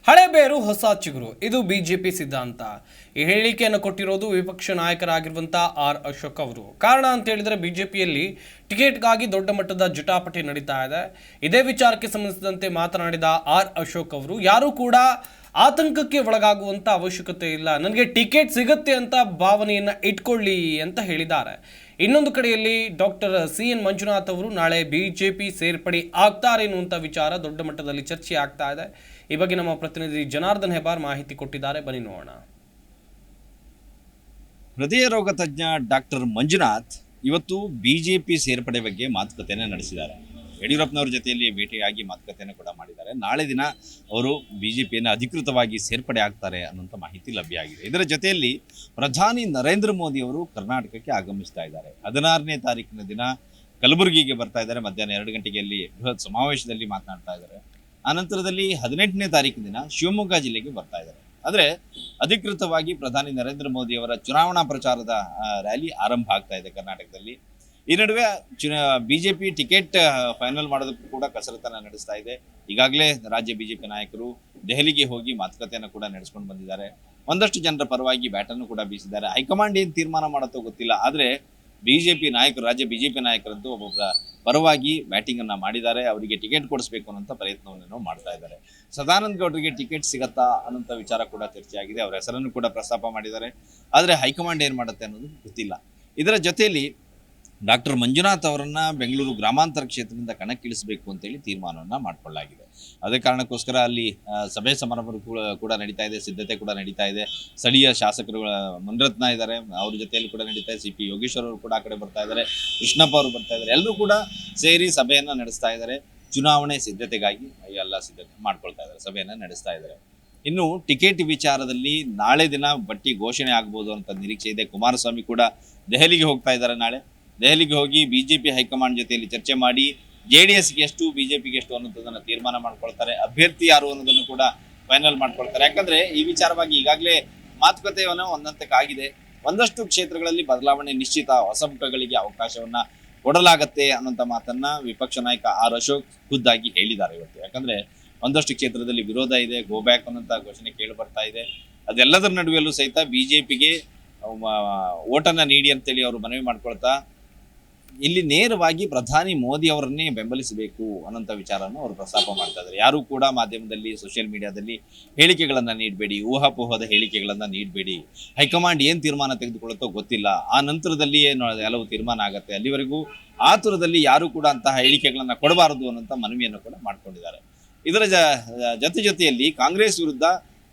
ಹಳೆ ಬೇರು ಹೊಸ ಚಿಗುರು, ಇದು ಬಿಜೆಪಿ ಸಿದ್ಧಾಂತ. ಈ ಹೇಳಿಕೆಯನ್ನು ಕೊಟ್ಟಿರೋದು ವಿಪಕ್ಷ ನಾಯಕರಾಗಿರುವಂಥ ಆರ್ ಅಶೋಕ್ ಅವರು. ಕಾರಣ ಅಂತ ಹೇಳಿದ್ರೆ ಬಿಜೆಪಿಯಲ್ಲಿ ಟಿಕೆಟ್ಗಾಗಿ ದೊಡ್ಡ ಮಟ್ಟದ ಜಟಾಪಟಿ ನಡೀತಾ ಇದೆ. ಇದೇ ವಿಚಾರಕ್ಕೆ ಸಂಬಂಧಿಸಿದಂತೆ ಮಾತನಾಡಿದ ಆರ್ ಅಶೋಕ್ ಅವರು, ಯಾರೂ ಕೂಡ ಆತಂಕಕ್ಕೆ ಒಳಗಾಗುವಂಥ ಅವಶ್ಯಕತೆ ಇಲ್ಲ, ನನಗೆ ಟಿಕೆಟ್ ಸಿಗುತ್ತೆ ಅಂತ ಭಾವನೆಯನ್ನು ಇಟ್ಕೊಳ್ಳಿ ಅಂತ ಹೇಳಿದ್ದಾರೆ. ಇನ್ನೊಂದು ಕಡೆಯಲ್ಲಿ ಡಾಕ್ಟರ್ CN ಮಂಜುನಾಥ್ ಅವರು ನಾಳೆ ಬಿಜೆಪಿ ಸೇರ್ಪಡೆ ಆಗ್ತಾರೆ ಎನ್ನುವಂಥ ವಿಚಾರ ದೊಡ್ಡ ಮಟ್ಟದಲ್ಲಿ ಚರ್ಚೆ ಆಗ್ತಾ ಇದೆ. ಈ ಬಗ್ಗೆ ನಮ್ಮ ಪ್ರತಿನಿಧಿ ಜನಾರ್ದನ್ ಹೆಬ್ಬಾರ್ ಮಾಹಿತಿ ಕೊಟ್ಟಿದ್ದಾರೆ, ಬನ್ನಿ ನೋಡೋಣ. ಹೃದಯ ರೋಗ ತಜ್ಞ ಡಾಕ್ಟರ್ ಮಂಜುನಾಥ್ ಇವತ್ತು ಬಿಜೆಪಿ ಸೇರ್ಪಡೆ ಬಗ್ಗೆ ಮಾತುಕತೆಯನ್ನು ನಡೆಸಿದ್ದಾರೆ. ಯಡಿಯೂರಪ್ಪನವ್ರ ಜೊತೆಯಲ್ಲಿ ಭೇಟಿಯಾಗಿ ಮಾತುಕತೆಯನ್ನು ಕೂಡ ಮಾಡಿದ್ದಾರೆ. ನಾಳೆ ದಿನ ಅವರು ಬಿಜೆಪಿಯನ್ನು ಅಧಿಕೃತವಾಗಿ ಸೇರ್ಪಡೆ ಆಗ್ತಾರೆ ಅನ್ನುವಂಥ ಮಾಹಿತಿ ಲಭ್ಯ ಆಗಿದೆ. ಇದರ ಜೊತೆಯಲ್ಲಿ ಪ್ರಧಾನಿ ನರೇಂದ್ರ ಮೋದಿ ಅವರು ಕರ್ನಾಟಕಕ್ಕೆ ಆಗಮಿಸ್ತಾ ಇದ್ದಾರೆ. 16ನೇ ತಾರೀಕಿನ ದಿನ ಕಲಬುರಗಿಗೆ ಬರ್ತಾ ಇದ್ದಾರೆ. ಮಧ್ಯಾಹ್ನ 2 ಗಂಟೆಗೆ ಅಲ್ಲಿ ಬೃಹತ್ ಸಮಾವೇಶದಲ್ಲಿ ಮಾತನಾಡ್ತಾ ಇದ್ದಾರೆ. ಆನಂತರದಲ್ಲಿ 18ನೇ ತಾರೀಕಿನ ದಿನ ಶಿವಮೊಗ್ಗ ಜಿಲ್ಲೆಗೆ ಬರ್ತಾ ಇದ್ದಾರೆ. ಆದರೆ ಅಧಿಕೃತವಾಗಿ ಪ್ರಧಾನಿ ನರೇಂದ್ರ ಮೋದಿ ಅವರ ಚುನಾವಣಾ ಪ್ರಚಾರದ ರ್ಯಾಲಿ ಆರಂಭ ಆಗ್ತಾ ಇದೆ ಕರ್ನಾಟಕದಲ್ಲಿ. ಈ ನಡುವೆ ಬಿಜೆಪಿ ಟಿಕೆಟ್ ಫೈನಲ್ ಮಾಡೋದಕ್ಕೂ ಕೂಡ ಕಸರತ್ತನ್ನು ನಡೆಸ್ತಾ ಇದೆ. ಈಗಾಗಲೇ ರಾಜ್ಯ ಬಿಜೆಪಿ ನಾಯಕರು ದೆಹಲಿಗೆ ಹೋಗಿ ಮಾತುಕತೆಯನ್ನು ಕೂಡ ನಡೆಸ್ಕೊಂಡು ಬಂದಿದ್ದಾರೆ. ಒಂದಷ್ಟು ಜನರ ಪರವಾಗಿ ಬ್ಯಾಟನ್ನು ಕೂಡ ಬೀಸಿದ್ದಾರೆ. ಹೈಕಮಾಂಡ್ ಏನು ತೀರ್ಮಾನ ಮಾಡುತ್ತೋ ಗೊತ್ತಿಲ್ಲ, ಆದರೆ ಬಿಜೆಪಿ ನಾಯಕರು, ರಾಜ್ಯ ಬಿಜೆಪಿ ನಾಯಕರಂತೂ ಒಬ್ಬೊಬ್ಬರ ಪರವಾಗಿ ಬ್ಯಾಟಿಂಗ್ ಅನ್ನ ಮಾಡಿದ್ದಾರೆ. ಅವರಿಗೆ ಟಿಕೆಟ್ ಕೊಡಿಸಬೇಕು ಅನ್ನೋಂಥ ಪ್ರಯತ್ನವನ್ನು ಮಾಡ್ತಾ ಇದ್ದಾರೆ. ಸದಾನಂದ ಗೌಡರಿಗೆ ಟಿಕೆಟ್ ಸಿಗತ್ತಾ ಅನ್ನೋಂಥ ವಿಚಾರ ಕೂಡ ಚರ್ಚೆಯಾಗಿದೆ. ಅವರ ಹೆಸರನ್ನು ಕೂಡ ಪ್ರಸ್ತಾಪ ಮಾಡಿದ್ದಾರೆ. ಆದರೆ ಹೈಕಮಾಂಡ್ ಏನು ಮಾಡುತ್ತೆ ಅನ್ನೋದು ಗೊತ್ತಿಲ್ಲ. ಇದರ ಜೊತೆಯಲ್ಲಿ ಡಾಕ್ಟರ್ ಮಂಜುನಾಥ್ ಅವರನ್ನ ಬೆಂಗಳೂರು ಗ್ರಾಮಾಂತರ ಕ್ಷೇತ್ರದಿಂದ ಕಣಕ್ಕಿಳಿಸಬೇಕು ಅಂತೇಳಿ ತೀರ್ಮಾನವನ್ನ ಮಾಡಿಕೊಳ್ಳಲಾಗಿದೆ. ಅದೇ ಕಾರಣಕ್ಕೋಸ್ಕರ ಅಲ್ಲಿ ಸಭೆ ಸಮಾರಂಭಗಳು ಕೂಡ ನಡೀತಾ ಇದೆ, ಸಿದ್ಧತೆ ಕೂಡ ನಡೀತಾ ಇದೆ. ಸ್ಥಳೀಯ ಶಾಸಕರು ಮುನಿರತ್ನ ಇದ್ದಾರೆ, ಅವ್ರ ಜೊತೆಯಲ್ಲಿ ಕೂಡ ನಡೀತಾ ಇದೆ. CP ಯೋಗೇಶ್ವರ್ ಅವರು ಕೂಡ ಆ ಕಡೆ ಬರ್ತಾ ಇದ್ದಾರೆ, ಕೃಷ್ಣಪ್ಪ ಅವರು ಬರ್ತಾ ಇದ್ದಾರೆ. ಎಲ್ಲರೂ ಕೂಡ ಸೇರಿ ಸಭೆಯನ್ನ ನಡೆಸ್ತಾ ಇದ್ದಾರೆ. ಚುನಾವಣೆ ಸಿದ್ಧತೆಗಾಗಿ ಎಲ್ಲ ಸಿದ್ಧತೆ ಮಾಡ್ಕೊಳ್ತಾ ಇದ್ದಾರೆ, ಸಭೆಯನ್ನ ನಡೆಸ್ತಾ ಇದ್ದಾರೆ. ಇನ್ನು ಟಿಕೆಟ್ ವಿಚಾರದಲ್ಲಿ ನಾಳೆ ದಿನ ಬಟ್ಟಿ ಘೋಷಣೆ ಆಗ್ಬೋದು ಅಂತ ನಿರೀಕ್ಷೆ ಇದೆ. ಕುಮಾರಸ್ವಾಮಿ ಕೂಡ ದೆಹಲಿಗೆ ಹೋಗ್ತಾ ಇದ್ದಾರೆ. ನಾಳೆ ದೆಹಲಿಗೆ ಹೋಗಿ ಬಿಜೆಪಿ ಹೈಕಮಾಂಡ್ ಜೊತೆಯಲ್ಲಿ ಚರ್ಚೆ ಮಾಡಿ JDSಗೆ ಎಷ್ಟು ಬಿಜೆಪಿಗೆ ಎಷ್ಟು ಅನ್ನೋದನ್ನ ತೀರ್ಮಾನ ಮಾಡ್ಕೊಳ್ತಾರೆ. ಅಭ್ಯರ್ಥಿ ಯಾರು ಅನ್ನೋದನ್ನು ಕೂಡ ಫೈನಲ್ ಮಾಡ್ಕೊಳ್ತಾರೆ. ಯಾಕಂದ್ರೆ ಈ ವಿಚಾರವಾಗಿ ಈಗಾಗಲೇ ಮಾತುಕತೆಯನ್ನು ಒಂದಂತಕ್ಕಾಗಿದೆ. ಒಂದಷ್ಟು ಕ್ಷೇತ್ರಗಳಲ್ಲಿ ಬದಲಾವಣೆ ನಿಶ್ಚಿತ, ಹೊಸ ಮುಖಗಳಿಗೆ ಅವಕಾಶವನ್ನ ಕೊಡಲಾಗತ್ತೆ ಅನ್ನೋಂಥ ಮಾತನ್ನ ವಿಪಕ್ಷ ನಾಯಕ ಆರ್ ಅಶೋಕ್ ಖುದ್ದಾಗಿ ಹೇಳಿದ್ದಾರೆ ಇವತ್ತು. ಯಾಕಂದ್ರೆ ಒಂದಷ್ಟು ಕ್ಷೇತ್ರದಲ್ಲಿ ವಿರೋಧ ಇದೆ, ಗೋ ಬ್ಯಾಕ್ ಅನ್ನೋಂಥ ಘೋಷಣೆ ಕೇಳಿ ಬರ್ತಾ ಇದೆ. ಅದೆಲ್ಲದರ ನಡುವೆಯಲ್ಲೂ ಸಹಿತ ಬಿಜೆಪಿಗೆ ಓಟನ್ನ ನೀಡಿ ಅಂತೇಳಿ ಅವರು ಮನವಿ ಮಾಡ್ಕೊಳ್ತಾ ಇಲ್ಲಿ ನೇರವಾಗಿ ಪ್ರಧಾನಿ ಮೋದಿ ಅವರನ್ನೇ ಬೆಂಬಲಿಸಬೇಕು ಅನ್ನೋಂಥ ವಿಚಾರವನ್ನು ಅವರು ಪ್ರಸ್ತಾಪ ಮಾಡ್ತಾ ಇದ್ದಾರೆ. ಯಾರು ಕೂಡ ಮಾಧ್ಯಮದಲ್ಲಿ, ಸೋಷಿಯಲ್ ಮೀಡಿಯಾದಲ್ಲಿ ಹೇಳಿಕೆಗಳನ್ನ ನೀಡಬೇಡಿ, ಊಹಾಪೋಹದ ಹೇಳಿಕೆಗಳನ್ನ ನೀಡಬೇಡಿ. ಹೈಕಮಾಂಡ್ ಏನು ತೀರ್ಮಾನ ತೆಗೆದುಕೊಳ್ಳುತ್ತೋ ಗೊತ್ತಿಲ್ಲ, ಆ ನಂತರದಲ್ಲಿ ಏನು ಎಲ್ಲವೂ ತೀರ್ಮಾನ ಆಗತ್ತೆ, ಅಲ್ಲಿವರೆಗೂ ಆತುರದಲ್ಲಿ ಯಾರು ಕೂಡ ಅಂತಹ ಹೇಳಿಕೆಗಳನ್ನ ಕೊಡಬಾರದು ಅನ್ನೋಂಥ ಮನವಿಯನ್ನು ಕೂಡ ಮಾಡ್ಕೊಂಡಿದ್ದಾರೆ. ಇದರ ಜೊತೆಯಲ್ಲಿ ಕಾಂಗ್ರೆಸ್ ವಿರುದ್ಧ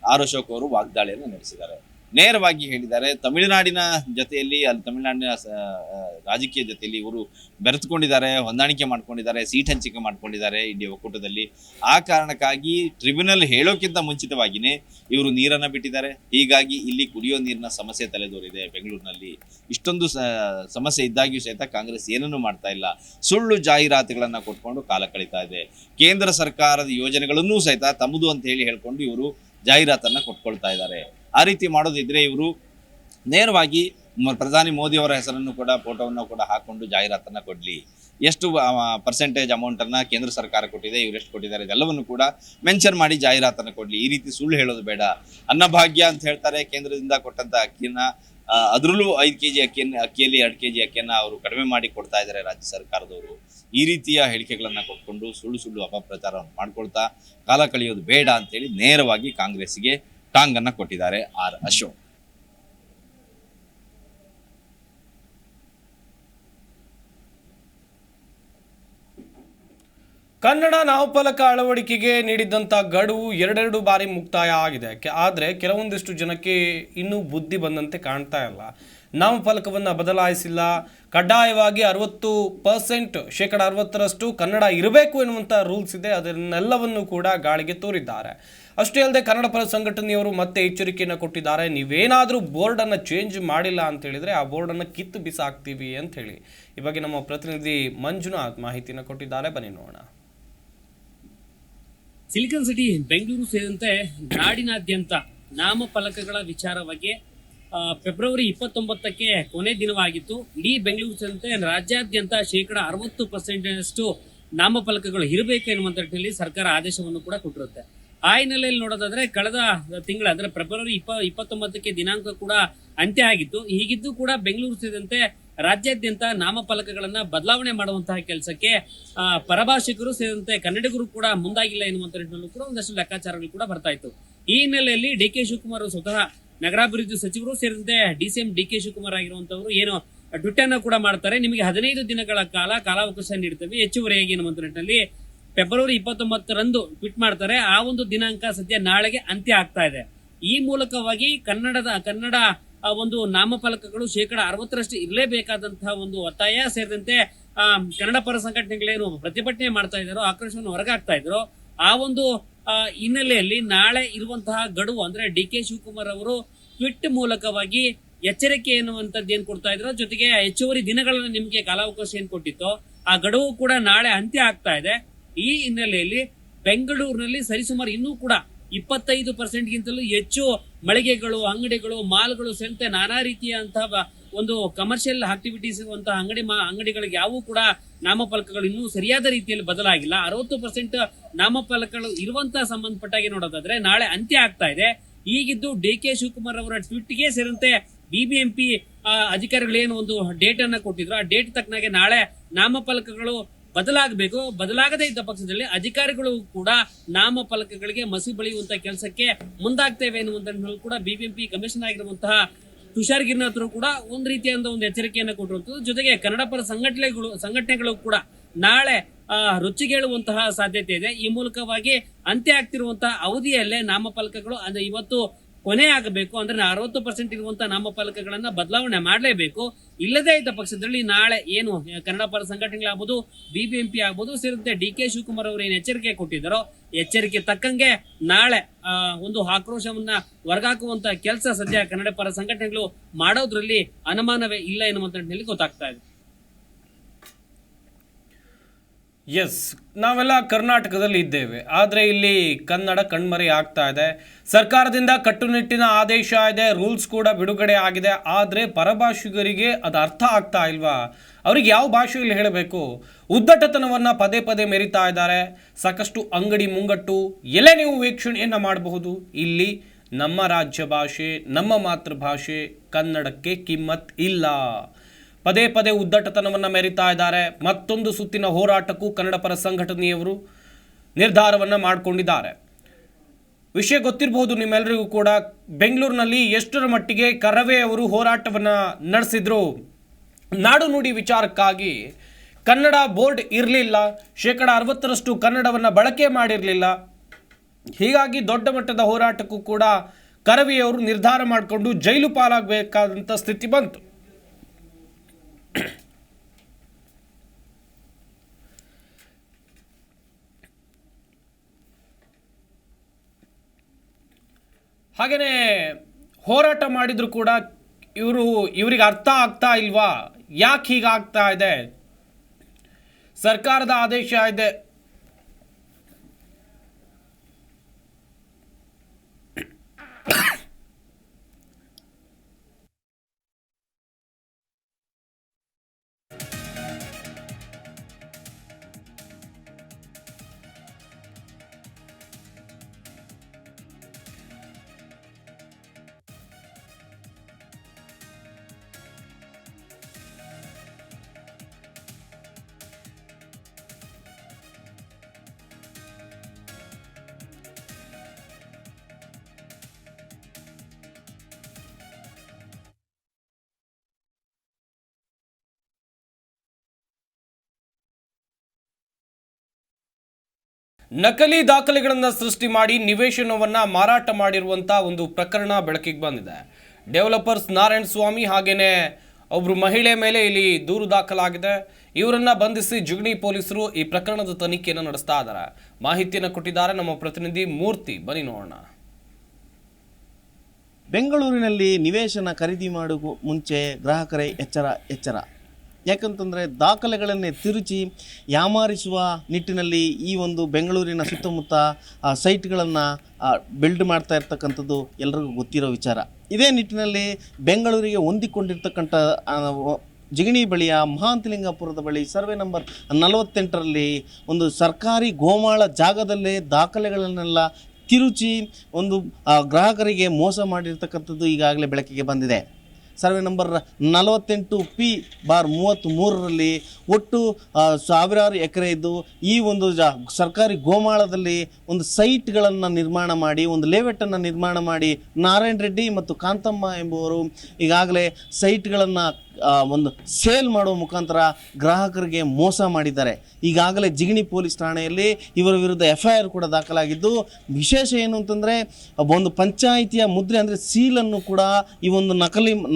ಆರ್ ಅಶೋಕ್ ಅವರು ವಾಗ್ದಾಳಿಯನ್ನು ನಡೆಸಿದ್ದಾರೆ. ನೇರವಾಗಿ ಹೇಳಿದ್ದಾರೆ, ತಮಿಳುನಾಡಿನ ಜೊತೆಯಲ್ಲಿ, ಅಲ್ಲಿ ತಮಿಳುನಾಡಿನ ರಾಜಕೀಯ ಜೊತೆಯಲ್ಲಿ ಇವರು ಬೆರೆತುಕೊಂಡಿದ್ದಾರೆ, ಹೊಂದಾಣಿಕೆ ಮಾಡ್ಕೊಂಡಿದ್ದಾರೆ, ಸೀಟ್ ಹಂಚಿಕೆ ಮಾಡ್ಕೊಂಡಿದ್ದಾರೆ ಇಂಡಿಯಾ ಒಕ್ಕೂಟದಲ್ಲಿ. ಆ ಕಾರಣಕ್ಕಾಗಿ ಟ್ರಿಬ್ಯುನಲ್ ಹೇಳೋಕ್ಕಿಂತ ಮುಂಚಿತವಾಗಿಯೇ ಇವರು ನೀರನ್ನು ಬಿಟ್ಟಿದ್ದಾರೆ. ಹೀಗಾಗಿ ಇಲ್ಲಿ ಕುಡಿಯೋ ನೀರಿನ ಸಮಸ್ಯೆ ತಲೆದೋರಿದೆ ಬೆಂಗಳೂರಿನಲ್ಲಿ. ಇಷ್ಟೊಂದು ಸಮಸ್ಯೆ ಇದ್ದಾಗಿಯೂ ಸಹಿತ ಕಾಂಗ್ರೆಸ್ ಏನನ್ನೂ ಮಾಡ್ತಾ ಇಲ್ಲ. ಸುಳ್ಳು ಜಾಹೀರಾತುಗಳನ್ನು ಕೊಟ್ಕೊಂಡು ಕಾಲ ಕಳೀತಾ ಇದೆ. ಕೇಂದ್ರ ಸರ್ಕಾರದ ಯೋಜನೆಗಳನ್ನೂ ಸಹಿತ ತಮ್ಮದು ಅಂತ ಹೇಳ್ಕೊಂಡು ಇವರು ಜಾಹೀರಾತನ್ನ ಕೊಟ್ಕೊಳ್ತಾ ಇದ್ದಾರೆ. ಆ ರೀತಿ ಮಾಡೋದಿದ್ರೆ ಇವರು ನೇರವಾಗಿ ಪ್ರಧಾನಿ ಮೋದಿ ಅವರ ಹೆಸರನ್ನು ಕೂಡ, ಫೋಟೋವನ್ನು ಕೂಡ ಹಾಕೊಂಡು ಜಾಹೀರಾತನ್ನ ಕೊಡ್ಲಿ. ಎಷ್ಟು ಪರ್ಸೆಂಟೇಜ್ ಅಮೌಂಟನ್ನು ಕೇಂದ್ರ ಸರ್ಕಾರ ಕೊಟ್ಟಿದೆ, ಇವರೆಷ್ಟು ಕೊಟ್ಟಿದ್ದಾರೆ, ಇದೆಲ್ಲವನ್ನು ಕೂಡ ಮೆನ್ಷನ್ ಮಾಡಿ ಜಾಹೀರಾತನ್ನು ಕೊಡಲಿ. ಈ ರೀತಿ ಸುಳ್ಳು ಹೇಳೋದು ಬೇಡ. ಅನ್ನಭಾಗ್ಯ ಅಂತ ಹೇಳ್ತಾರೆ, ಕೇಂದ್ರದಿಂದ ಕೊಟ್ಟಂತ ಅಕ್ಕಿಯನ್ನ, ಅದರಲ್ಲೂ 5 kg ಅಕ್ಕಿಯಲ್ಲಿ 2 kg ಅಕ್ಕಿಯನ್ನ ಅವರು ಕಡಿಮೆ ಮಾಡಿ ಕೊಡ್ತಾ ಇದ್ದಾರೆ ರಾಜ್ಯ ಸರ್ಕಾರದವರು. ಈ ರೀತಿಯ ಹೇಳಿಕೆಗಳನ್ನ ಕೊಟ್ಕೊಂಡು ಸುಳ್ಳು ಅಪಪ್ರಚಾರವನ್ನು ಮಾಡ್ಕೊಳ್ತಾ ಕಾಲ ಕಳೆಯೋದು ಬೇಡ ಅಂತೇಳಿ ನೇರವಾಗಿ ಕಾಂಗ್ರೆಸ್ಗೆ ಟಾಂಗ್ ಅನ್ನ ಕೊಟ್ಟಿದ್ದಾರೆ ಆರ್ ಅಶೋಕ್. ಕನ್ನಡ ನಾಮಫಲಕ ಅಳವಡಿಕೆಗೆ ನೀಡಿದ್ದಂಥ ಗಡುವು 2 ಬಾರಿ ಮುಕ್ತಾಯ ಆಗಿದೆ. ಆದರೆ ಕೆಲವೊಂದಿಷ್ಟು ಜನಕ್ಕೆ ಇನ್ನೂ ಬುದ್ಧಿ ಬಂದಂತೆ ಕಾಣ್ತಾ ಇಲ್ಲ. ನಾಮಫಲಕವನ್ನು ಬದಲಾಯಿಸಿಲ್ಲ, ಕಡ್ಡಾಯವಾಗಿ 60% ಶೇಕಡ 60ರಷ್ಟು ಕನ್ನಡ ಇರಬೇಕು ಎನ್ನುವಂಥ ರೂಲ್ಸ್ ಇದೆ. ಅದನ್ನೆಲ್ಲವನ್ನು ಕೂಡ ಗಾಳಿಗೆ ತೋರಿದ್ದಾರೆ. ಅಷ್ಟೇ ಅಲ್ಲದೆ ಕನ್ನಡ ಪರ ಸಂಘಟನೆಯವರು ಮತ್ತೆ ಎಚ್ಚರಿಕೆಯನ್ನು ಕೊಟ್ಟಿದ್ದಾರೆ. ನೀವೇನಾದರೂ ಬೋರ್ಡನ್ನು ಚೇಂಜ್ ಮಾಡಿಲ್ಲ ಅಂತ ಹೇಳಿದರೆ ಆ ಬೋರ್ಡನ್ನು ಕಿತ್ತು ಬಿಸಾಕ್ತೀವಿ ಅಂತ ಹೇಳಿ. ಈ ಬಗ್ಗೆ ನಮ್ಮ ಪ್ರತಿನಿಧಿ ಮಂಜುನಾಥ್ ಮಾಹಿತಿಯನ್ನು ಕೊಟ್ಟಿದ್ದಾರೆ, ಬನ್ನಿ ನೋಡೋಣ. ಸಿಲಿಕಾನ್ ಸಿಟಿ ಬೆಂಗಳೂರು ಸೇರಿದಂತೆ ನಾಡಿನಾದ್ಯಂತ ನಾಮಫಲಕಗಳ ವಿಚಾರವಾಗಿ ಫೆಬ್ರವರಿ 29ಕ್ಕೆ ಕೊನೆ ದಿನವಾಗಿತ್ತು. ಇಡೀ ಬೆಂಗಳೂರು ಸೇರಿದಂತೆ ರಾಜ್ಯಾದ್ಯಂತ ಶೇಕಡ 60% ನಾಮಫಲಕಗಳು ಇರಬೇಕು ಎನ್ನುವಂತ ನಿಟ್ಟಿನಲ್ಲಿ ಸರ್ಕಾರ ಆದೇಶವನ್ನು ಕೂಡ ಕೊಟ್ಟಿರುತ್ತೆ. ಆ ಹಿನ್ನೆಲೆಯಲ್ಲಿ ನೋಡೋದಾದ್ರೆ ಕಳೆದ ತಿಂಗಳ ಅಂದ್ರೆ ಫೆಬ್ರವರಿ 29ಕ್ಕೆ ದಿನಾಂಕ ಕೂಡ ಅಂತ್ಯ ಆಗಿತ್ತು. ಹೀಗಿದ್ದು ಕೂಡ ಬೆಂಗಳೂರು ಸೇರಿದಂತೆ ರಾಜ್ಯಾದ್ಯಂತ ನಾಮಫಲಕಗಳನ್ನ ಬದಲಾವಣೆ ಮಾಡುವಂತಹ ಕೆಲಸಕ್ಕೆ ಪರಭಾಷಿಕರು ಸೇರಿದಂತೆ ಕನ್ನಡಿಗರು ಕೂಡ ಮುಂದಾಗಿಲ್ಲ ಎನ್ನುವಂತ ನಿಟ್ಟಿನಲ್ಲೂ ಕೂಡ ಒಂದಷ್ಟು ಲೆಕ್ಕಾಚಾರಗಳು ಕೂಡ ಬರ್ತಾ ಇತ್ತು. ಈ ಹಿನ್ನೆಲೆಯಲ್ಲಿ ಡಿ.ಕೆ. ಶಿವಕುಮಾರ್ ಸ್ವತಃ ನಗರಾಭಿವೃದ್ಧಿ ಸಚಿವರು ಸೇರಿದಂತೆ ಡಿಸಿಎಂ ಡಿ.ಕೆ. ಶಿವಕುಮಾರ್ ಆಗಿರುವಂತವರು ಏನು ಟ್ವೀಟ್ ಅನ್ನು ಕೂಡ ಮಾಡ್ತಾರೆ. ನಿಮಗೆ 15 ದಿನಗಳ ಕಾಲಾವಕಾಶ ನೀಡುತ್ತೇವೆ ಹೆಚ್ಚುವರಿಯಾಗಿ ಎನ್ನುವಂತ ನಿಟ್ಟಿನಲ್ಲಿ ಫೆಬ್ರವರಿ 29ರಂದು ಟ್ವೀಟ್ ಮಾಡ್ತಾರೆ. ಆ ಒಂದು ದಿನಾಂಕ ಸದ್ಯ ನಾಳೆಗೆ ಅಂತ್ಯ ಆಗ್ತಾ ಇದೆ. ಈ ಮೂಲಕವಾಗಿ ಕನ್ನಡ ಒಂದು ನಾಮಫಲಕಗಳು 60% ಇರಲೇಬೇಕಾದಂತಹ ಒಂದು ಒತ್ತಾಯ ಸೇರಿದಂತೆ ಕನ್ನಡ ಪರ ಸಂಘಟನೆಗಳೇನು ಪ್ರತಿಭಟನೆ ಮಾಡ್ತಾ ಇದ್ದಾರೋ, ಆಕ್ರೋಶವನ್ನು ಹೊರಗಾಗ್ತಾ ಇದ್ರು, ಆ ಒಂದು ಹಿನ್ನೆಲೆಯಲ್ಲಿ ನಾಳೆ ಇರುವಂತಹ ಗಡುವು ಅಂದ್ರೆ ಡಿ.ಕೆ. ಶಿವಕುಮಾರ್ ಅವರು ಟ್ವೀಟ್ ಮೂಲಕವಾಗಿ ಎಚ್ಚರಿಕೆ ಎನ್ನುವಂಥದ್ದು ಏನ್ ಕೊಡ್ತಾ ಇದ್ರು, ಜೊತೆಗೆ ಹೆಚ್ಚುವರಿ ದಿನಗಳನ್ನು ನಿಮ್ಗೆ ಕಾಲಾವಕಾಶ ಏನ್ ಕೊಟ್ಟಿತ್ತೋ ಆ ಗಡುವು ಕೂಡ ನಾಳೆ ಅಂತ್ಯ ಆಗ್ತಾ ಇದೆ. ಈ ಹಿನ್ನೆಲೆಯಲ್ಲಿ ಬೆಂಗಳೂರಿನಲ್ಲಿ ಸರಿಸುಮಾರು ಇನ್ನೂ ಕೂಡ 25%ಗಿಂತಲೂ ಹೆಚ್ಚು ಮಳಿಗೆಗಳು, ಅಂಗಡಿಗಳು, ಮಾಲ್ಗಳು ಸೇರಿದಂತೆ ನಾನಾ ರೀತಿಯಂತಹ ಒಂದು ಕಮರ್ಷಿಯಲ್ ಆಕ್ಟಿವಿಟೀಸ್ ಇರುವಂತಹ ಅಂಗಡಿಗಳಿಗೆ ಯಾವೂ ಕೂಡ ನಾಮಫಲಕಗಳು ಇನ್ನೂ ಸರಿಯಾದ ರೀತಿಯಲ್ಲಿ ಬದಲಾಗಿಲ್ಲ. 60% ನಾಮಫಲಕಗಳು ಇರುವಂತಹ ಸಂಬಂಧಪಟ್ಟಾಗಿ ನೋಡೋದಾದ್ರೆ ನಾಳೆ ಅಂತ್ಯ ಆಗ್ತಾ ಇದೆ. ಈಗಿದ್ದು ಡಿ.ಕೆ. ಶಿವಕುಮಾರ್ ಅವರ ಟ್ವೀಟ್ಗೆ ಸೇರಿದಂತೆ ಬಿಬಿಎಂಪಿ ಅಧಿಕಾರಿಗಳು ಏನು ಒಂದು ಡೇಟ್ ಅನ್ನ ಕೊಟ್ಟಿದ್ರು, ಆ ಡೇಟ್ ತಕ್ಕನಾಗೆ ನಾಳೆ ನಾಮಫಲಕಗಳು ಬದಲಾಗಬೇಕು. ಬದಲಾಗದೇ ಇದ್ದ ಪಕ್ಷದಲ್ಲಿ ಅಧಿಕಾರಿಗಳು ಕೂಡ ನಾಮಫಲಕಗಳಿಗೆ ಮಸಿ ಬಳಿಯುವಂತ ಕೆಲಸಕ್ಕೆ ಮುಂದಾಗ್ತೇವೆ ಎನ್ನುವಂತ ಕೂಡ ಬಿಬಿಎಂಪಿ ಕಮಿಷನರ್ ಆಗಿರುವಂತಹ ತುಷಾರ್ ಗಿರ್ನಾಥ್ ಕೂಡ ಒಂದು ರೀತಿಯಾದ ಒಂದು ಎಚ್ಚರಿಕೆಯನ್ನು ಕೊಟ್ಟಿರುವಂತದ್ದು. ಜೊತೆಗೆ ಕನ್ನಡ ಪರ ಸಂಘಟನೆಗಳು ಕೂಡ ನಾಳೆ ರೊಚ್ಚಿಗೇಳುವಂತಹ ಸಾಧ್ಯತೆ ಇದೆ. ಈ ಮೂಲಕವಾಗಿ ಅಂತ್ಯ ಆಗ್ತಿರುವಂತಹ ಅವಧಿಯಲ್ಲೇ ನಾಮಫಲಕಗಳು ಅಂದ್ರೆ ಇವತ್ತು ಕೊನೆ ಆಗಬೇಕು. ಅಂದ್ರೆ 60% ಇರುವಂತಹ ನಾಮಫಲಕಗಳನ್ನ ಬದಲಾವಣೆ ಮಾಡಲೇಬೇಕು. ಇಲ್ಲದೇ ಇದ್ದ ಪಕ್ಷದಲ್ಲಿ ನಾಳೆ ಏನು ಕನ್ನಡ ಪರ ಸಂಘಟನೆಗಳಾಗಬಹುದು, ಬಿಬಿಎಂಪಿ ಆಗ್ಬಹುದು ಸೇರಿದಂತೆ ಡಿ.ಕೆ. ಶಿವಕುಮಾರ್ ಅವರು ಏನು ಎಚ್ಚರಿಕೆ ಕೊಟ್ಟಿದ್ದಾರೋ ಎಚ್ಚರಿಕೆ ತಕ್ಕಂಗೆ ನಾಳೆ ಒಂದು ಆಕ್ರೋಶವನ್ನ ಹೊರಗಾಕುವಂತಹ ಕೆಲಸ ಸದ್ಯ ಕನ್ನಡ ಪರ ಸಂಘಟನೆಗಳು ಮಾಡೋದ್ರಲ್ಲಿ ಅನುಮಾನವೇ ಇಲ್ಲ ಎನ್ನುವಂತ ನಿಟ್ಟಿನಲ್ಲಿ ಗೊತ್ತಾಗ್ತಾ ಇದೆ. ಎಸ್, ನಾವೆಲ್ಲ ಕರ್ನಾಟಕದಲ್ಲಿ ಇದ್ದೇವೆ, ಆದರೆ ಇಲ್ಲಿ ಕನ್ನಡ ಕಣ್ಮರೆ ಆಗ್ತಾ ಇದೆ. ಸರ್ಕಾರದಿಂದ ಕಟ್ಟುನಿಟ್ಟಿನ ಆದೇಶ ಇದೆ, ರೂಲ್ಸ್ ಕೂಡ ಬಿಡುಗಡೆ ಆಗಿದೆ, ಆದರೆ ಪರಭಾಷಿಗರಿಗೆ ಅದು ಅರ್ಥ ಆಗ್ತಾ ಇಲ್ವಾ? ಅವ್ರಿಗೆ ಯಾವ ಭಾಷೆಯಲ್ಲಿ ಹೇಳಬೇಕು? ಉದ್ದಟತನವನ್ನು ಪದೇ ಪದೇ ಮೆರಿತಾ ಇದ್ದಾರೆ. ಸಾಕಷ್ಟು ಅಂಗಡಿ ಮುಂಗಟ್ಟು ಎಲ್ಲೇ ನೀವು ವೀಕ್ಷಣೆಯನ್ನು ಮಾಡಬಹುದು. ಇಲ್ಲಿ ನಮ್ಮ ರಾಜ್ಯ ಭಾಷೆ, ನಮ್ಮ ಮಾತೃಭಾಷೆ ಕನ್ನಡಕ್ಕೆ ಕಿಮ್ಮತ್ ಇಲ್ಲ. ಪದೇ ಪದೇ ಉದ್ದಟತನವನ್ನು ಮೆರಿತಾ ಇದ್ದಾರೆ. ಮತ್ತೊಂದು ಸುತ್ತಿನ ಹೋರಾಟಕ್ಕೂ ಕನ್ನಡ ಪರ ಸಂಘಟನೆಯವರು ನಿರ್ಧಾರವನ್ನು ಮಾಡಿಕೊಂಡಿದ್ದಾರೆ. ವಿಷಯ ಗೊತ್ತಿರಬಹುದು ನಿಮ್ಮೆಲ್ಲರಿಗೂ ಕೂಡ. ಬೆಂಗಳೂರಿನಲ್ಲಿ ಎಷ್ಟರ ಮಟ್ಟಿಗೆ ಕರವೇ ಅವರು ಹೋರಾಟವನ್ನು ನಡೆಸಿದ್ರು. ನಾಡು ನುಡಿ ವಿಚಾರಕ್ಕಾಗಿ ಕನ್ನಡ ಬೋರ್ಡ್ ಇರಲಿಲ್ಲ, 60% ಕನ್ನಡವನ್ನು ಬಳಕೆ ಮಾಡಿರಲಿಲ್ಲ. ಹೀಗಾಗಿ ದೊಡ್ಡ ಮಟ್ಟದ ಹೋರಾಟಕ್ಕೂ ಕೂಡ ಕರವೆಯವರು ನಿರ್ಧಾರ ಮಾಡಿಕೊಂಡು ಜೈಲು ಪಾಲಾಗಬೇಕಾದಂಥ ಸ್ಥಿತಿ ಬಂತು. ಹಾಗೆಯೇ ಹೋರಾಟ ಮಾಡಿದ್ರು ಕೂಡ ಇವರಿಗೆ ಅರ್ಥ ಆಗ್ತಾ ಇಲ್ವಾ? ಯಾಕೆ ಹೀಗಾಗ್ತಾ ಇದೆ? ಸರ್ಕಾರದ ಆದೇಶ ಇದೆ, ನಕಲಿ ದಾಖಲೆಗಳನ್ನು ಸೃಷ್ಟಿ ಮಾಡಿ ನಿವೇಶನವನ್ನು ಮಾರಾಟ ಮಾಡಿರುವಂಥ ಒಂದು ಪ್ರಕರಣ ಬೆಳಕಿಗೆ ಬಂದಿದೆ. ಡೆವಲಪರ್ಸ್ ನಾರಾಯಣ ಸ್ವಾಮಿ ಹಾಗೇನೆ ಒಬ್ಬರು ಮಹಿಳೆ ಮೇಲೆ ಇಲ್ಲಿ ದೂರು ದಾಖಲಾಗಿದೆ. ಇವರನ್ನ ಬಂಧಿಸಿ ಜಿಗಣಿ ಪೊಲೀಸರು ಈ ಪ್ರಕರಣದ ತನಿಖೆಯನ್ನು ನಡೆಸ್ತಾ ಇದ್ದಾರೆ. ಮಾಹಿತಿಯನ್ನು ಕೊಟ್ಟಿದ್ದಾರೆ ನಮ್ಮ ಪ್ರತಿನಿಧಿ ಮೂರ್ತಿ. ಬನ್ನಿ ನೋಡೋಣ. ಬೆಂಗಳೂರಿನಲ್ಲಿ ನಿವೇಶನ ಖರೀದಿ ಮಾಡುವ ಮುಂಚೆ ಗ್ರಾಹಕರೇ ಎಚ್ಚರ. ಯಾಕಂತಂದರೆ ದಾಖಲೆಗಳನ್ನೇ ತಿರುಚಿ ಯಾಮಾರಿಸುವ ನಿಟ್ಟಿನಲ್ಲಿ ಈ ಒಂದು ಬೆಂಗಳೂರಿನ ಸುತ್ತಮುತ್ತ ಸೈಟ್ಗಳನ್ನು ಬಿಲ್ಡ್ ಮಾಡ್ತಾ ಇರ್ತಕ್ಕಂಥದ್ದು ಎಲ್ರಿಗೂ ಗೊತ್ತಿರೋ ವಿಚಾರ. ಇದೇ ನಿಟ್ಟಿನಲ್ಲಿ ಬೆಂಗಳೂರಿಗೆ ಹೊಂದಿಕೊಂಡಿರ್ತಕ್ಕಂಥ ಜಿಗಣಿ ಬಳಿಯ ಮಹಾಂತಲಿಂಗಪುರದ ಬಳಿ ಸರ್ವೆ ನಂಬರ್ 48ರಲ್ಲಿ ಒಂದು ಸರ್ಕಾರಿ ಗೋಮಾಳ ಜಾಗದಲ್ಲೇ ದಾಖಲೆಗಳನ್ನೆಲ್ಲ ತಿರುಚಿ ಒಂದು ಗ್ರಾಹಕರಿಗೆ ಮೋಸ ಮಾಡಿರ್ತಕ್ಕಂಥದ್ದು ಈಗಾಗಲೇ ಬೆಳಕಿಗೆ ಬಂದಿದೆ. ಸರ್ವೆ ನಂಬರ್ 48P/33ರಲ್ಲಿ ಒಟ್ಟು ಸಾವಿರಾರು ಎಕರೆ ಇದ್ದು ಈ ಒಂದು ಸರ್ಕಾರಿ ಗೋಮಾಳದಲ್ಲಿ ಒಂದು ಸೈಟ್ಗಳನ್ನು ನಿರ್ಮಾಣ ಮಾಡಿ, ಒಂದು ಲೇಔಟನ್ನು ನಿರ್ಮಾಣ ಮಾಡಿ ನಾರಾಯಣ ರೆಡ್ಡಿ ಮತ್ತು ಕಾಂತಮ್ಮ ಎಂಬುವರು ಈಗಾಗಲೇ ಸೈಟ್ಗಳನ್ನು ಒಂದು ಸೇಲ್ ಮಾಡುವ ಮುಖಾಂತರ ಗ್ರಾಹಕರಿಗೆ ಮೋಸ ಮಾಡಿದ್ದಾರೆ. ಈಗಾಗಲೇ ಜಿಗಣಿ ಪೊಲೀಸ್ ಠಾಣೆಯಲ್ಲಿ ಇವರ ವಿರುದ್ಧ FIR ಕೂಡ ದಾಖಲಾಗಿದ್ದು, ವಿಶೇಷ ಏನು ಅಂತಂದರೆ ಒಂದು ಪಂಚಾಯಿತಿಯ ಮುದ್ರೆ ಅಂದರೆ ಸೀಲನ್ನು ಕೂಡ ಈ ಒಂದು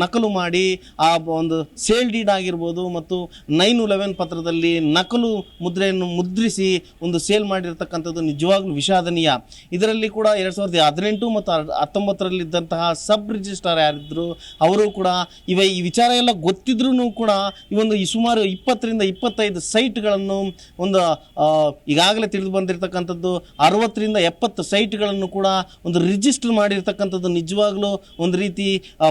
ನಕಲು ಮಾಡಿ ಆ ಒಂದು ಸೇಲ್ ಡೀಡ್ ಆಗಿರ್ಬೋದು ಮತ್ತು 9/11 ಪತ್ರದಲ್ಲಿ ನಕಲು ಮುದ್ರೆಯನ್ನು ಮುದ್ರಿಸಿ ಒಂದು ಸೇಲ್ ಮಾಡಿರ್ತಕ್ಕಂಥದ್ದು ನಿಜವಾಗ್ಲೂ ವಿಷಾದನೀಯ. ಇದರಲ್ಲಿ ಕೂಡ 2018 ಮತ್ತು 19ರಲ್ಲಿದ್ದಂತಹ ಸಬ್ ರಿಜಿಸ್ಟ್ರಾರ್ ಯಾರಿದ್ರು ಅವರು ಕೂಡ ಈ ವಿಚಾರ ಎಲ್ಲ ಗೊತ್ತಿದ್ರೂ ಕೂಡ ಈ ಸುಮಾರು 20ರಿಂದ 25 ಸೈಟ್ಗಳನ್ನು ಒಂದು ಈಗಾಗಲೇ ತಿಳಿದು ಬಂದಿರತಕ್ಕಂಥದ್ದು 60ರಿಂದ 70 ಸೈಟ್ಗಳನ್ನು ಕೂಡ ಒಂದು ರಿಜಿಸ್ಟರ್ ಮಾಡಿರ್ತಕ್ಕಂಥದ್ದು ನಿಜವಾಗ್ಲೂ ಒಂದು ರೀತಿ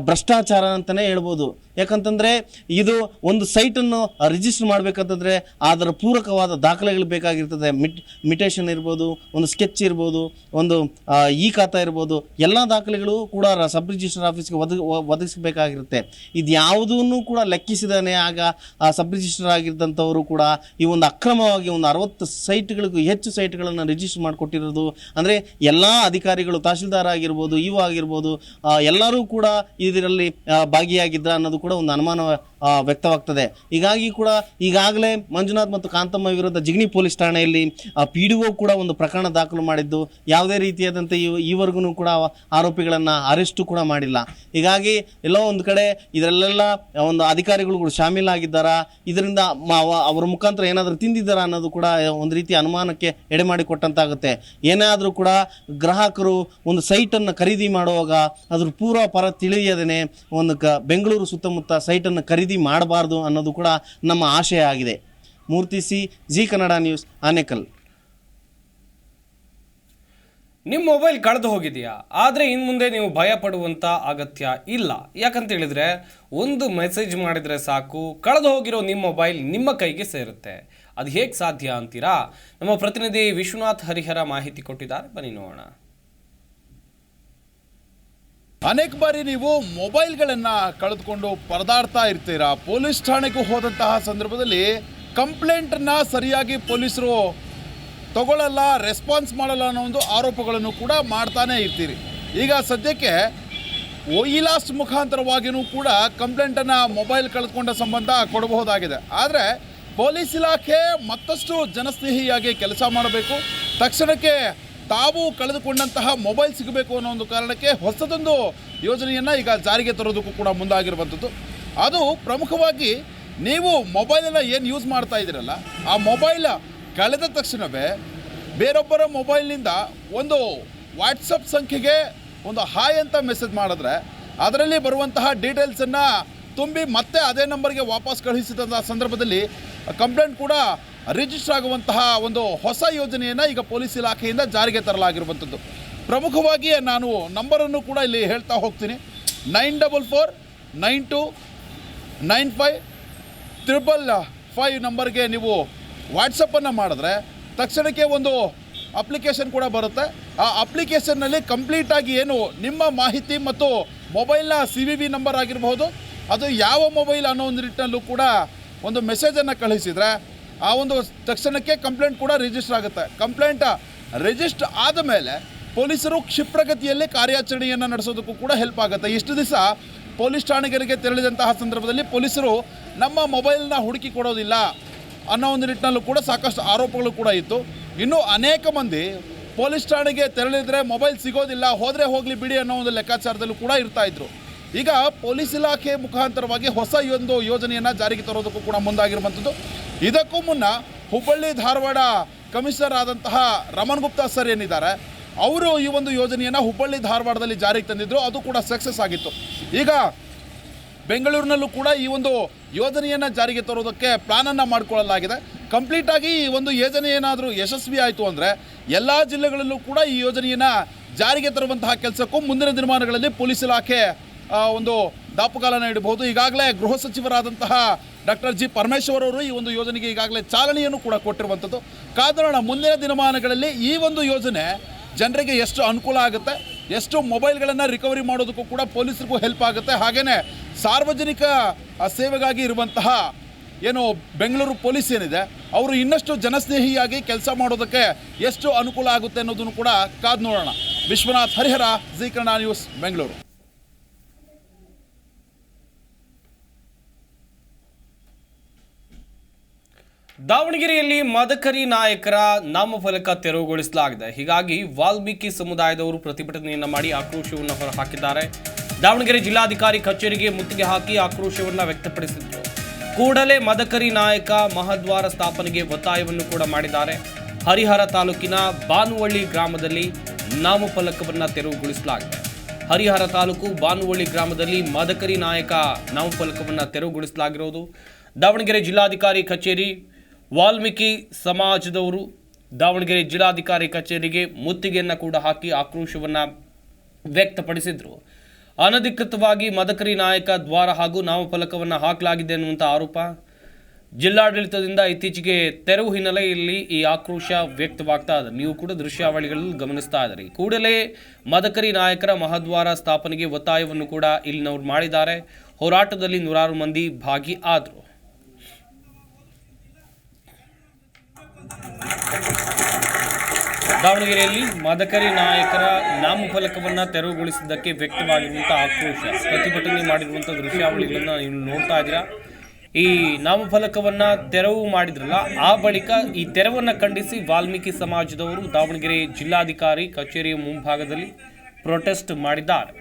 ಭ್ರಷ್ಟಾಚಾರ ಅಂತಲೇ ಹೇಳ್ಬೋದು. ಯಾಕಂತಂದರೆ ಇದು ಒಂದು ಸೈಟನ್ನು ರಿಜಿಸ್ಟರ್ ಮಾಡಬೇಕಂತಂದರೆ ಅದರ ಪೂರಕವಾದ ದಾಖಲೆಗಳು ಬೇಕಾಗಿರ್ತದೆ. ಮಿಟೇಷನ್ ಇರ್ಬೋದು, ಒಂದು ಸ್ಕೆಚ್ ಇರ್ಬೋದು, ಒಂದು ಖಾತಾ ಇರ್ಬೋದು, ಎಲ್ಲ ದಾಖಲೆಗಳು ಕೂಡ ಸಬ್ ರಿಜಿಸ್ಟರ್ ಆಫೀಸ್ಗೆ ಒದಗಿಸಬೇಕಾಗಿರುತ್ತೆ. ಇದು ಯಾವುದನ್ನು ಕೂಡ ಲೆಕ್ಕಿಸಿದಾನೆ ಆಗ ಆ ಸಬ್ ರಿಜಿಸ್ಟರ್ ಆಗಿದ್ದಂಥವರು ಕೂಡ ಈ ಒಂದು ಅಕ್ರಮವಾಗಿ ಒಂದು 60 ಸೈಟ್ಗಳಿಗೂ ಹೆಚ್ಚು ಸೈಟ್ಗಳನ್ನು ರಿಜಿಸ್ಟರ್ ಮಾಡಿಕೊಟ್ಟಿರೋದು. ಅಂದರೆ ಎಲ್ಲ ಅಧಿಕಾರಿಗಳು, ತಹಶೀಲ್ದಾರ್ ಆಗಿರ್ಬೋದು, ಇವು ಆಗಿರ್ಬೋದು, ಎಲ್ಲರೂ ಕೂಡ ಇದರಲ್ಲಿ ಭಾಗಿಯಾಗಿದ್ದ ಅನ್ನೋದು ಕೂಡ ಒಂದು ಅನುಮಾನ ವ್ಯಕ್ತವಾಗ್ತದೆ. ಹೀಗಾಗಿ ಕೂಡ ಈಗಾಗಲೇ ಮಂಜುನಾಥ್ ಮತ್ತು ಕಾಂತಮ್ಮ ವಿರುದ್ಧ ಜಿಗಣಿ ಪೊಲೀಸ್ ಠಾಣೆಯಲ್ಲಿ PDO ಕೂಡ ಒಂದು ಪ್ರಕರಣ ದಾಖಲು ಮಾಡಿದ್ದು, ಯಾವುದೇ ರೀತಿಯಾದಂಥ ಈವರೆಗೂ ಕೂಡ ಆರೋಪಿಗಳನ್ನು ಅರೆಸ್ಟು ಕೂಡ ಮಾಡಿಲ್ಲ. ಹೀಗಾಗಿ ಎಲ್ಲೋ ಒಂದು ಕಡೆ ಇದರಲ್ಲೆಲ್ಲ ಒಂದು ಅಧಿಕಾರಿಗಳು ಕೂಡ ಶಾಮೀಲಾಗಿದ್ದಾರಾ, ಇದರಿಂದ ಅವರ ಮುಖಾಂತರ ಏನಾದರೂ ತಿಂದಿದ್ದಾರಾ ಅನ್ನೋದು ಕೂಡ ಒಂದು ರೀತಿ ಅನುಮಾನಕ್ಕೆ ಎಡೆ ಮಾಡಿಕೊಟ್ಟಂತಾಗುತ್ತೆ. ಏನಾದರೂ ಕೂಡ ಗ್ರಾಹಕರು ಒಂದು ಸೈಟನ್ನು ಖರೀದಿ ಮಾಡುವಾಗ ಅದ್ರ ಪೂರ್ವ ಪರ ತಿಳಿಯದೇನೆ ಒಂದು ಬೆಂಗಳೂರು ಸುತ್ತಮುತ್ತ ಸೈಟನ್ನು ಖರೀದಿ ಮಾಡಬಾರ್ದು ಅನ್ನೋದು ಕೂಡ ನಮ್ಮ ಆಶಯ ಆಗಿದೆ. Murthy C, G Kannada news, Anekal. ನಿಮ್ಮ ಮೊಬೈಲ್ ಕಳೆದು ಹೋಗಿದೆಯಾ? ಆದರೆ ಇನ್ನು ಮುಂದೆ ನೀವು ಭಯ ಪಡುವಂಥ ಅಗತ್ಯ ಇಲ್ಲ. ಯಾಕಂತ ಹೇಳಿದರೆ ಒಂದು ಮೆಸೇಜ್ ಮಾಡಿದರೆ ಸಾಕು, ಕಳೆದು ಹೋಗಿರೋ ನಿಮ್ಮ ಮೊಬೈಲ್ ನಿಮ್ಮ ಕೈಗೆ ಸೇರುತ್ತೆ. ಅದು ಹೇಗೆ ಸಾಧ್ಯ ಅಂತೀರಾ? ನಮ್ಮ ಪ್ರತಿನಿಧಿ ವಿಶ್ವನಾಥ್ ಹರಿಹರ ಮಾಹಿತಿ ಕೊಟ್ಟಿದ್ದಾರೆ, ಬನ್ನಿ ನೋಡೋಣ. ಅನೇಕ ಬಾರಿ ನೀವು ಮೊಬೈಲ್ಗಳನ್ನು ಕಳೆದುಕೊಂಡು ಪರದಾಡ್ತಾ ಇರ್ತೀರಾ. ಪೊಲೀಸ್ ಠಾಣೆಗೂ ಹೋದಂತಹ ಸಂದರ್ಭದಲ್ಲಿ ಕಂಪ್ಲೇಂಟನ್ನು ಸರಿಯಾಗಿ ಪೊಲೀಸರು ತಗೊಳ್ಳಲ್ಲ, ರೆಸ್ಪಾನ್ಸ್ ಮಾಡಲ್ಲ ಅನ್ನೋ ಒಂದು ಆರೋಪಗಳನ್ನು ಕೂಡ ಮಾಡ್ತಾನೆ ಇರ್ತೀರಿ. ಈಗ ಸದ್ಯಕ್ಕೆ ಒಯಿಲಾಸ್ಟ್ ಮುಖಾಂತರವಾಗಿಯೂ ಕೂಡ ಕಂಪ್ಲೇಂಟನ್ನು ಮೊಬೈಲ್ ಕಳೆದುಕೊಂಡ ಸಂಬಂಧ ಕೊಡಬಹುದಾಗಿದೆ. ಆದರೆ ಪೊಲೀಸ್ ಇಲಾಖೆ ಮತ್ತಷ್ಟು ಜನಸ್ನೇಹಿಯಾಗಿ ಕೆಲಸ ಮಾಡಬೇಕು, ತಕ್ಷಣಕ್ಕೆ ತಾವು ಕಳೆದುಕೊಂಡಂತಹ ಮೊಬೈಲ್ ಸಿಗಬೇಕು ಅನ್ನೋ ಒಂದು ಕಾರಣಕ್ಕೆ ಹೊಸದೊಂದು ಯೋಜನೆಯನ್ನು ಈಗ ಜಾರಿಗೆ ತರೋದಕ್ಕೂ ಕೂಡ ಮುಂದಾಗಿರುವಂಥದ್ದು. ಅದು ಪ್ರಮುಖವಾಗಿ ನೀವು ಮೊಬೈಲನ್ನು ಏನು ಯೂಸ್ ಮಾಡ್ತಾ ಇದ್ದೀರಲ್ಲ, ಆ ಮೊಬೈಲ್ ಕಳೆದ ತಕ್ಷಣವೇ ಬೇರೊಬ್ಬರ ಮೊಬೈಲ್ನಿಂದ ಒಂದು ವಾಟ್ಸಪ್ ಸಂಖ್ಯೆಗೆ ಒಂದು ಹಾಯ್ ಅಂತ ಮೆಸೇಜ್ ಮಾಡಿದ್ರೆ ಅದರಲ್ಲಿ ಬರುವಂತಹ ಡೀಟೇಲ್ಸನ್ನು ತುಂಬಿ ಮತ್ತೆ ಅದೇ ನಂಬರ್ಗೆ ವಾಪಸ್ ಕಳುಹಿಸಿದಂಥ ಸಂದರ್ಭದಲ್ಲಿ ಕಂಪ್ಲೇಂಟ್ ಕೂಡ ರಿಜಿಸ್ಟರ್ ಆಗುವಂತಹ ಒಂದು ಹೊಸ ಯೋಜನೆಯನ್ನು ಈಗ ಪೊಲೀಸ್ ಇಲಾಖೆಯಿಂದ ಜಾರಿಗೆ ತರಲಾಗಿರುವಂಥದ್ದು. ಪ್ರಮುಖವಾಗಿ ನಾನು ನಂಬರನ್ನು ಕೂಡ ಇಲ್ಲಿ ಹೇಳ್ತಾ ಹೋಗ್ತೀನಿ. 94929555 ನಂಬರ್ಗೆ ನೀವು ವಾಟ್ಸಪ್ಪನ್ನು ಮಾಡಿದ್ರೆ ತಕ್ಷಣಕ್ಕೆ ಒಂದು ಅಪ್ಲಿಕೇಶನ್ ಕೂಡ ಬರುತ್ತೆ. ಆ ಅಪ್ಲಿಕೇಶನ್ನಲ್ಲಿ ಕಂಪ್ಲೀಟಾಗಿ ಏನು ನಿಮ್ಮ ಮಾಹಿತಿ ಮತ್ತು ಮೊಬೈಲ್ನ CVV ನಂಬರ್ ಆಗಿರಬಹುದು, ಅದು ಯಾವ ಮೊಬೈಲ್ ಅನ್ನೋ ಒಂದು ನಿಟ್ಟಿನಲ್ಲೂ ಕೂಡ ಒಂದು ಮೆಸೇಜನ್ನು ಕಳಿಸಿದರೆ ಆ ಒಂದು ತಕ್ಷಣಕ್ಕೆ ಕಂಪ್ಲೇಂಟ್ ಕೂಡ ರಿಜಿಸ್ಟರ್ ಆಗುತ್ತೆ. ಕಂಪ್ಲೇಂಟ್ ರಿಜಿಸ್ಟರ್ ಆದ ಮೇಲೆ ಪೊಲೀಸರು ಕ್ಷಿಪ್ರಗತಿಯಲ್ಲಿ ಕಾರ್ಯಾಚರಣೆಯನ್ನು ನಡೆಸೋದಕ್ಕೂ ಕೂಡ ಹೆಲ್ಪ್ ಆಗುತ್ತೆ. ಇಷ್ಟು ದಿವಸ ಪೊಲೀಸ್ ಠಾಣೆಗಳಿಗೆ ತೆರಳಿದಂತಹ ಸಂದರ್ಭದಲ್ಲಿ ಪೊಲೀಸರು ನಮ್ಮ ಮೊಬೈಲ್ನ ಹುಡುಕಿ ಕೊಡೋದಿಲ್ಲ ಅನ್ನೋ ಒಂದು ನಿಟ್ಟಿನಲ್ಲೂ ಕೂಡ ಸಾಕಷ್ಟು ಆರೋಪಗಳು ಕೂಡ ಇತ್ತು. ಇನ್ನೂ ಅನೇಕ ಮಂದಿ ಪೊಲೀಸ್ ಠಾಣೆಗೆ ತೆರಳಿದರೆ ಮೊಬೈಲ್ ಸಿಗೋದಿಲ್ಲ, ಹೋದರೆ ಹೋಗಲಿ ಬಿಡಿ ಅನ್ನೋ ಒಂದು ಲೆಕ್ಕಾಚಾರದಲ್ಲೂ ಕೂಡ ಇರ್ತಾಯಿದ್ರು. ಈಗ ಪೊಲೀಸ್ ಇಲಾಖೆ ಮುಖಾಂತರವಾಗಿ ಹೊಸ ಒಂದು ಯೋಜನೆಯನ್ನು ಜಾರಿಗೆ ತರೋದಕ್ಕೂ ಕೂಡ ಮುಂದಾಗಿರುವಂಥದ್ದು. ಇದಕ್ಕೂ ಮುನ್ನ ಹುಬ್ಬಳ್ಳಿ ಧಾರವಾಡ ಕಮಿಷನರ್ ಆದಂತಹ ರಮಣ್ ಗುಪ್ತಾ ಸರ್ ಏನಿದ್ದಾರೆ, ಅವರು ಈ ಒಂದು ಯೋಜನೆಯನ್ನು ಹುಬ್ಬಳ್ಳಿ ಧಾರವಾಡದಲ್ಲಿ ಜಾರಿಗೆ ತಂದಿದ್ದರು. ಅದು ಕೂಡ ಸಕ್ಸಸ್ ಆಗಿತ್ತು. ಈಗ ಬೆಂಗಳೂರಿನಲ್ಲೂ ಕೂಡ ಈ ಒಂದು ಯೋಜನೆಯನ್ನು ಜಾರಿಗೆ ತರೋದಕ್ಕೆ ಪ್ಲಾನನ್ನು ಮಾಡಿಕೊಳ್ಳಲಾಗಿದೆ. ಕಂಪ್ಲೀಟಾಗಿ ಈ ಒಂದು ಯೋಜನೆ ಏನಾದರೂ ಯಶಸ್ವಿ ಆಯಿತು ಅಂದರೆ ಎಲ್ಲ ಜಿಲ್ಲೆಗಳಲ್ಲೂ ಕೂಡ ಈ ಯೋಜನೆಯನ್ನು ಜಾರಿಗೆ ತರುವಂತಹ ಕೆಲಸಕ್ಕೂ ಮುಂದಿನ ದಿನಮಾನಗಳಲ್ಲಿ ಪೊಲೀಸ್ ಇಲಾಖೆ ಒಂದು ದಾಪುಗಾಲನ್ನು ಇಡಬಹುದು. ಈಗಾಗಲೇ ಗೃಹ ಸಚಿವರಾದಂತಹ ಡಾಕ್ಟರ್ ಜಿ ಪರಮೇಶ್ವರ್ ಅವರು ಈ ಒಂದು ಯೋಜನೆಗೆ ಈಗಾಗಲೇ ಚಾಲನೆಯನ್ನು ಕೂಡ ಕೊಟ್ಟಿರುವಂಥದ್ದು. ಕಾದೋಣ ಮುಂದಿನ ದಿನಮಾನಗಳಲ್ಲಿ ಈ ಒಂದು ಯೋಜನೆ ಜನರಿಗೆ ಎಷ್ಟು ಅನುಕೂಲ ಆಗುತ್ತೆ, ಎಷ್ಟು ಮೊಬೈಲ್ಗಳನ್ನು ರಿಕವರಿ ಮಾಡೋದಕ್ಕೂ ಕೂಡ ಪೊಲೀಸರಿಗೂ ಹೆಲ್ಪ್ ಆಗುತ್ತೆ. ಹಾಗೆಯೇ ಸಾರ್ವಜನಿಕ ಸೇವೆಗಾಗಿ ಇರುವಂತಹ ಏನು ಬೆಂಗಳೂರು ಪೊಲೀಸ್ ಏನಿದೆ ಅವರು ಇನ್ನಷ್ಟು ಜನಸ್ನೇಹಿಯಾಗಿ ಕೆಲಸ ಮಾಡೋದಕ್ಕೆ ಎಷ್ಟು ಅನುಕೂಲ ಆಗುತ್ತೆ ಅನ್ನೋದನ್ನು ಕೂಡ ಕಾದು ನೋಡೋಣ. ವಿಶ್ವನಾಥ್ ಹರಿಹರ, ಜೀ ಕನ್ನಡ ನ್ಯೂಸ್, ಬೆಂಗಳೂರು. ದಾವಣಗೆರೆಯಲ್ಲಿ ಮದಕರಿ ನಾಯಕರ ನಾಮಫಲಕ ತೆರವುಗೊಳಿಸಲಾಗಿದೆ. ಹೀಗಾಗಿ ವಾಲ್ಮೀಕಿ ಸಮುದಾಯದವರು ಪ್ರತಿಭಟನೆಯನ್ನ ಮಾಡಿ ಆಕ್ರೋಶವನ್ನು ಹೊರಹಾಕಿದ್ದಾರೆ. ದಾವಣಗೆರೆ ಜಿಲ್ಲಾಧಿಕಾರಿ ಕಚೇರಿಗೆ ಮುತ್ತಿಗೆ ಹಾಕಿ ಆಕ್ರೋಶವನ್ನು ವ್ಯಕ್ತಪಡಿಸಿದರು. ಕೂಡಲೇ ಮದಕರಿ ನಾಯಕ ಮಹಾದ್ವಾರ ಸ್ಥಾಪನೆಗೆ ಒತ್ತಾಯವನ್ನು ಕೂಡ ಮಾಡಿದ್ದಾರೆ. ಹರಿಹರ ತಾಲೂಕಿನ ಬಾನುವಳ್ಳಿ ಗ್ರಾಮದಲ್ಲಿ ನಾಮಫಲಕವನ್ನು ತೆರವುಗೊಳಿಸಲಾಗಿದೆ. ಹರಿಹರ ತಾಲೂಕು ಬಾನುವಳ್ಳಿ ಗ್ರಾಮದಲ್ಲಿ ಮದಕರಿ ನಾಯಕ ನಾಮಫಲಕವನ್ನು ತೆರವುಗೊಳಿಸಲಾಗಿರೋದು. ದಾವಣಗೆರೆ ಜಿಲ್ಲಾಧಿಕಾರಿ ಕಚೇರಿ ವಾಲ್ಮೀಕಿ ಸಮಾಜದವರು ದಾವಣಗೆರೆ ಜಿಲ್ಲಾಧಿಕಾರಿ ಕಚೇರಿಗೆ ಮುತ್ತಿಗೆಯನ್ನು ಕೂಡ ಹಾಕಿ ಆಕ್ರೋಶವನ್ನು ವ್ಯಕ್ತಪಡಿಸಿದರು. ಅನಧಿಕೃತವಾಗಿ ಮದಕರಿ ನಾಯಕ ದ್ವಾರ ಹಾಗೂ ನಾಮಫಲಕವನ್ನು ಹಾಕಲಾಗಿದೆ ಎನ್ನುವಂಥ ಆರೋಪ. ಜಿಲ್ಲಾಡಳಿತದಿಂದ ಇತ್ತೀಚೆಗೆ ತೆರವು ಹಿನ್ನೆಲೆಯಲ್ಲಿ ಈ ಆಕ್ರೋಶ ವ್ಯಕ್ತವಾಗ್ತಾ ಇದೆ. ನೀವು ಕೂಡ ದೃಶ್ಯಾವಳಿಗಳಲ್ಲಿ ಗಮನಿಸ್ತಾ ಇದ್ದೀರಿ. ಕೂಡಲೇ ಮದಕರಿ ನಾಯಕರ ಮಹಾದ್ವಾರ ಸ್ಥಾಪನೆಗೆ ಒತ್ತಾಯವನ್ನು ಕೂಡ ಇಲ್ಲಿನವರು ಮಾಡಿದ್ದಾರೆ. ಹೋರಾಟದಲ್ಲಿ ನೂರಾರು ಮಂದಿ ಭಾಗಿ ಆದರು. ದಾವಣಗೆರೆಯಲ್ಲಿ ಮದಕರಿ ನಾಯಕರ ನಾಮಫಲಕವನ್ನು ತೆರವುಗೊಳಿಸಿದ್ದಕ್ಕೆ ವ್ಯಕ್ತವಾಗಿರುವಂಥ ಆಕ್ರೋಶ, ಪ್ರತಿಭಟನೆ ಮಾಡಿರುವಂಥ ದೃಶ್ಯಾವಳಿಗಳನ್ನು ನೀವು ನೋಡ್ತಾ ಇದ್ದೀರಾ. ಈ ನಾಮಫಲಕವನ್ನು ತೆರವು ಮಾಡಿದ್ರಲ್ಲ, ಆ ಬಳಿಕ ಈ ತೆರವನ್ನು ಖಂಡಿಸಿ ವಾಲ್ಮೀಕಿ ಸಮಾಜದವರು ದಾವಣಗೆರೆ ಜಿಲ್ಲಾಧಿಕಾರಿ ಕಚೇರಿಯ ಮುಂಭಾಗದಲ್ಲಿ ಪ್ರೊಟೆಸ್ಟ್ ಮಾಡಿದ್ದಾರೆ.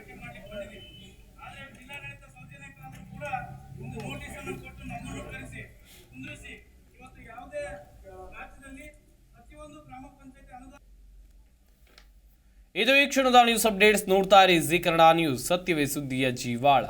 ಇದು ಈ ಕ್ಷಣದ ನ್ಯೂಸ್ ಅಪ್ಡೇಟ್ಸ್. ನೋಡ್ತಾ ಇರಿ ಜೀ ಕನ್ನಡ ನ್ಯೂಸ್, ಸತ್ಯವೇ ಸುದ್ದಿಯ ಜೀವಾಳ.